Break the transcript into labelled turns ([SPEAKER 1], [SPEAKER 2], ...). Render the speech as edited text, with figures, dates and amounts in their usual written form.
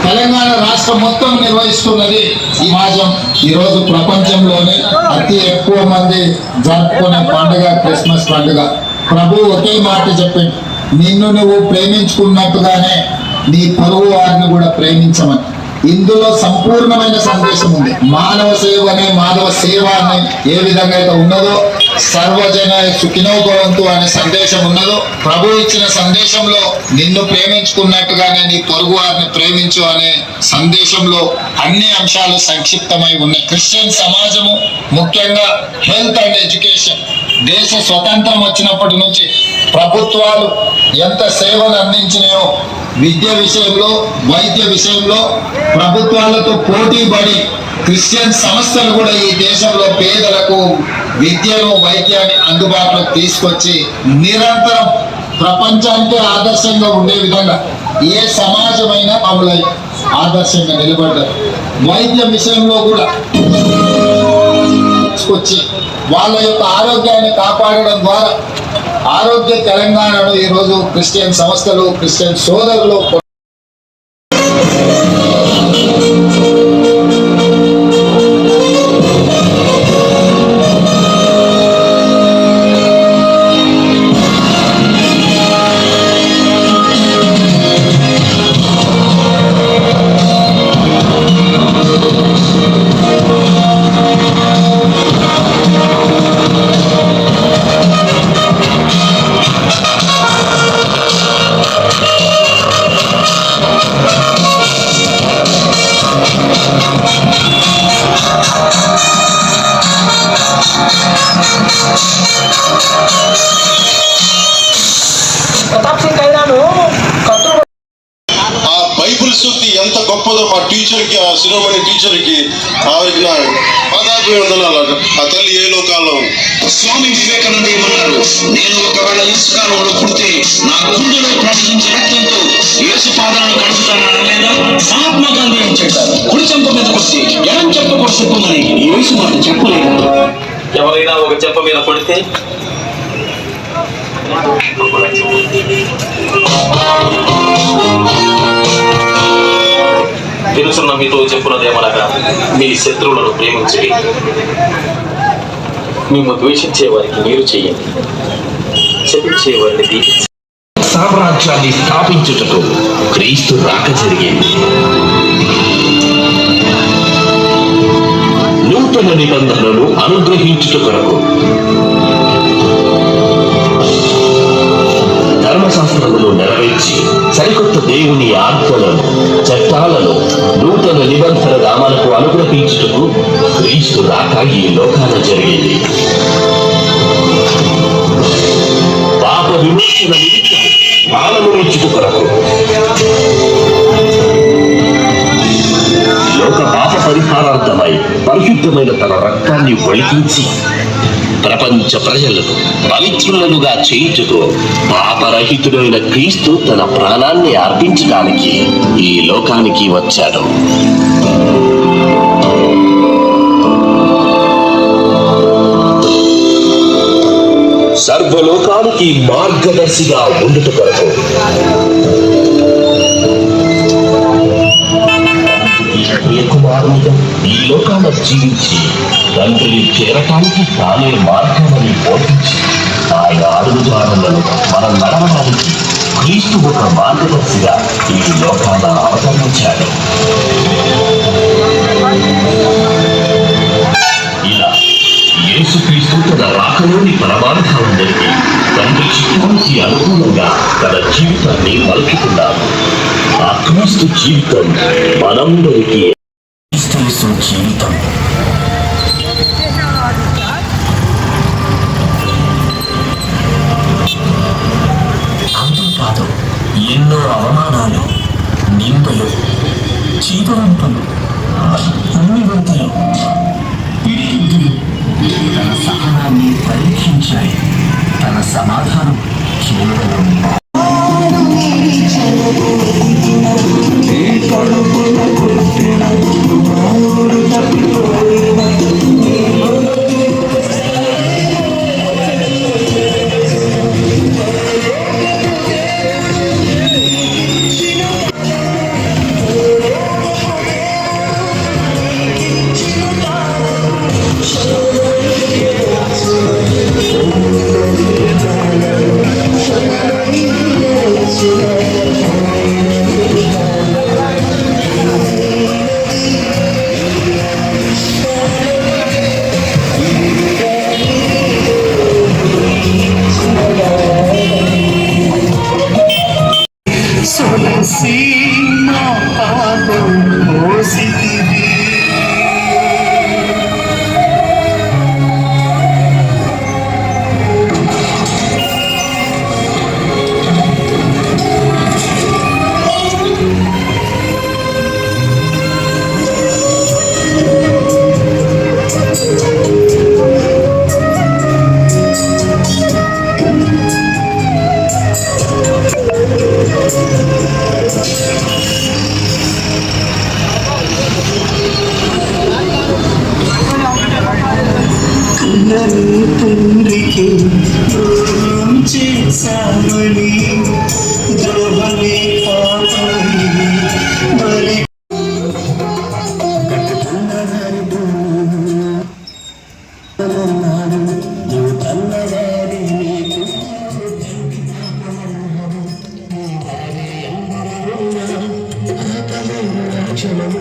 [SPEAKER 1] తెలంగాణ రాష్ట్రం మొత్తం నిర్వహిస్తున్నది ఈ సమాజం. ఈరోజు ప్రపంచంలోనే అతి ఎక్కువ మంది జరుపుకునే పండుగ క్రిస్మస్ పండుగ. ప్రభు ఒకే మాట చెప్పింది, నిన్ను నువ్వు ప్రేమించుకున్నట్టుగానే నీ పొరుగు వారిని కూడా ప్రేమించమని. ఇందులో సంపూర్ణమైన సందేశం ఉంది. మానవ సేవనే మానవ సేవ అని ఏ విధంగా అయితే ఉన్నదో, సర్వజన సుఖినో భవంతు అనే సందేశం ఉన్నదో, ప్రభు ఇచ్చిన సందేశంలో నిన్ను ప్రేమించుకున్నట్టుగానే నీ పొరుగు వారిని ప్రేమించు అనే సందేశంలో అన్ని అంశాలు సంక్షిప్తమై ఉన్నాయి. క్రిస్టియన్ సమాజము ముఖ్యంగా హెల్త్ అండ్ ఎడ్యుకేషన్, దేశ స్వతంత్రం వచ్చినప్పటి నుంచి ప్రభుత్వాలు ఎంత సేవలు అందించినాయో విద్య విషయంలో, వైద్య విషయంలో ప్రభుత్వాలతో పోటీ పడి క్రిస్టియన్ సంస్థలు కూడా ఈ దేశంలో పేదలకు విద్యను, వైద్యాన్ని అందుబాటులోకి తీసుకొచ్చి నిరంతరం ప్రపంచానికే ఆదర్శంగా ఉండే విధంగా ఏ సమాజమైనా అమలై ఆదర్శంగా నిలబడ్డారు. వైద్య విషయంలో కూడా తీసుకొచ్చి వాళ్ళ యొక్క ఆరోగ్యాన్ని కాపాడడం ద్వారా ఆరోగ్య తెలంగాణలో ఈరోజు క్రిస్టియన్ సంస్థలు, క్రిస్టియన్ సోదరులు
[SPEAKER 2] ఎంత గొప్పదో మా టీచర్కి, ఆ శిరోమణి టీచర్కి ఆవిడకి నా పాదాభివందనాలు. ఆ తల్లి ఏ లోకాల్లో.
[SPEAKER 3] స్వామి వివేకానంద ఏమన్నారు, నేను ఒకవేళ యేసు కాలంలో పుడితే నా గుండెలో ప్రవహించే రక్తంతో యేసు పాదాలను కడుపుతాను అనలేదా? మహాత్మా గాంధీ ఏం చెప్పారు, కుడి చెంప మీద కొట్టి ఎడం చెంప కూడా చెప్పమని యేసు మాట చెప్పలేదు.
[SPEAKER 4] ఎవరైనా ఒక చెంప మీద కొడితే తెలుసున్న మీతో చెప్పున్నదేమనగా, మీ శత్రువులను ప్రేమించండి, మేము ద్వేషించే వారికి మీరు చేయండి, శపించే వారిని దీవించండి.
[SPEAKER 3] సామ్రాజ్యాన్ని స్థాపించుటకు క్రీస్తు రాక జరిగింది. నూతన నిబంధనలను అనుగ్రహించుట కొరకు ధర్మశాస్త్రమును నెరవేర్చి సరికొత్త దేవుని ఆజ్ఞలను, చట్టాలను నూతన నిబంధన రామాలకు అనుగ్రహించుటకు క్రీస్తు రాక ఈ లోకాన జరిగింది. పాప విమోచన నిమిత్తం ప్రాణము ఇచ్చుట కొరకు, లోక పాప పరిహారార్థమై పరిశుద్ధమైన తన రక్తాన్ని ఒలికించి ప్రపంచ ప్రజలను పవిత్రులనుగా చేయుటకు పాపరహితుడైన క్రీస్తు తన ప్రాణాన్ని అర్పించడానికి ఈ లోకానికి వచ్చాడు. సర్వలోకానికి మార్గదర్శిగా ఉండుట కొరకు కుమారునిగా ఈ లోకాన జీవించి తండ్రిని చేరటానికి తానే మార్గమని బోధించి ఆయన అడుగుజాడలను మనం నడవడానికి క్రీస్తు ఒక మార్గదర్శిగా ఈ లోకాన అవతరించాడు. ఇలా యేసుక్రీస్తు తన రాకలోని పరమార్థం జరిగి తండ్రి చిత్తానికి అనుకూలంగా తన జీవితాన్ని మలుచుకున్నాడు. ఆ క్రీస్తు జీవితం మనందరికీ జీవితం. అంతేకాదు, ఎన్నో అవమానాలు, నిందలు, చీపవంపులు, అన్నివంతలు, పిడికిద్దులు తన సహనాన్ని పరీక్షించాయి. తన సమాధానం కేవలం
[SPEAKER 5] తండ్రికి ద్రోహం చేశామని ద్రోహమే పాపమని బలి కట్టుకున్నదాని నువ్వు కన్నవాడి నీకు క్షణం